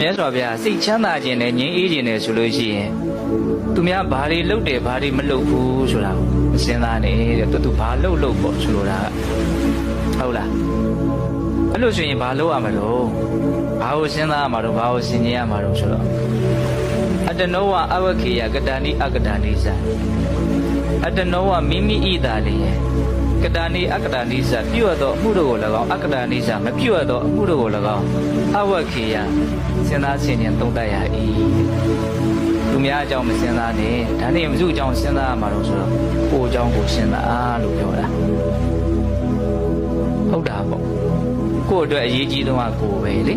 မြတ်စွာဘုရားစိတ်ချမ်းသာခြင်းနဲ့ငြိမ်းအေးခြင်းနဲ့ဆိုလို့ရှိရင်သူများဘာတွေလုပ်တယ်ဘာတွေမလုပ်ဘူးဆိုတာကိုမစဉ်းစားနဲ့တဲ့သူဘာလုပ်ပေါ့ဆိုလိုတာကဟုတ်လားအဲ့လိုဆိုရင်ဘာလုပ်ရမလို့ဘာကိုစဉ်းစားရမှာတော့ဘာကိုစဉ်းကျင်ရမှာတော့ဆိုတော့အတ္တနောဝအဝခေယကတဏိအကတဏိဇာအတ္တနောဝမိမိဣတာလေကတဏိအကတဏိဇာပြုတ်သောအမှုတို့ကို၎င်းအကတဏိဇာမပြုတ်သောအမှုတို့ကို၎င်းအဝခေယစဉ်းစားဆင်ခြင်သုံးသပ်ရ၏သူများအကြောင်းမစဉ်းစားနဲ့ဒါနဲ့မစုအကြောင်းစဉ်းစားရမှာတော့ဆိုတော့ကိုယ်အကြောင်းကိုစဉ်းစားလို့ပြောတာဟုတ်တာပေါ့ကိုယ့်အတွက်အရေးကြီးဆုံးကကိုယ်ပဲလေ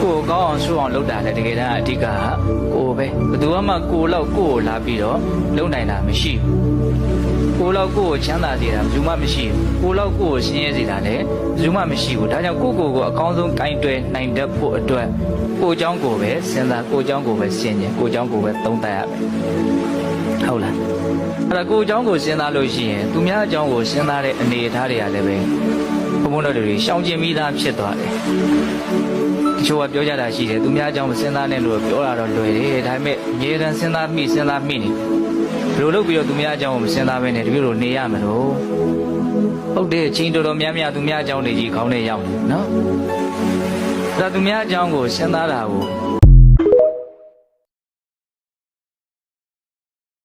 ကိုယ်ကောင်းအောင်ဆိုအောင်လုပ်တာလေတကယ်တမ်းအဓိကကိုယ်ပဲဘယ်သူမှကိုယ်လောက်ကိုယ်ကိုလာပြီးတော့လုပ်နိုင်တာမရှိဘူးကိုယ်လောက်ကိုယ်ကိုချမ်းသာစေတာဘယ်သူမှမရှိဘူးကိုယ်လောက်ကိုယ်ကိုဆင်းရဲစေတာလည်းဘယ်သူမှမရှိဘူးဒါကြောင့်ကိုယ့်ကိုယ်ကိုအကောင်းဆုံးကင်တွယ်နိုင်တတ်ဖို့အတွက်ကိုယ်အကြောင်းကိုပဲစဉ်းစားကိုယ်အကြောင်းကိုပဲရှင်းခြင်းကိုယ်အကြောင်းကိုပဲသုံးသပ်ရမယ်ဟုတ်လားအဲ့ဒါကိုယ်အကြောင်းကိုစဉ်းစားလို့ရှိရင်သူများအကြောင်းကိုစဉ်းစားတဲ့အနေအထားတွေကလည်းပဲဘုံဘုံတို့တွေရှောင်ကျင်မိသားဖြစ်သွားတယ်တချို့ကပြောကြတာရှိတယ်သူများအကြောင်းမစဉ်းစားနဲ့လို့ပြောတာတော့လွယ်တယ်ဒါပေမဲ့အမြဲတမ်းစဉ်းစားမိနေဘယ်လိုလုပ်ပြီးတော့သူများအကြောင်းကိုမစဉ်းစားဘဲနဲ့တပြည့်လိုနေရမလို့ဟုတ်တယ်ချင်းတော်တော်များများသူများအကြောင်းတွေကြီးခေါင်းနဲ့ရောက်နေနော်ဒါသူများအကြောင်းကိုစဉ်းစားတာကို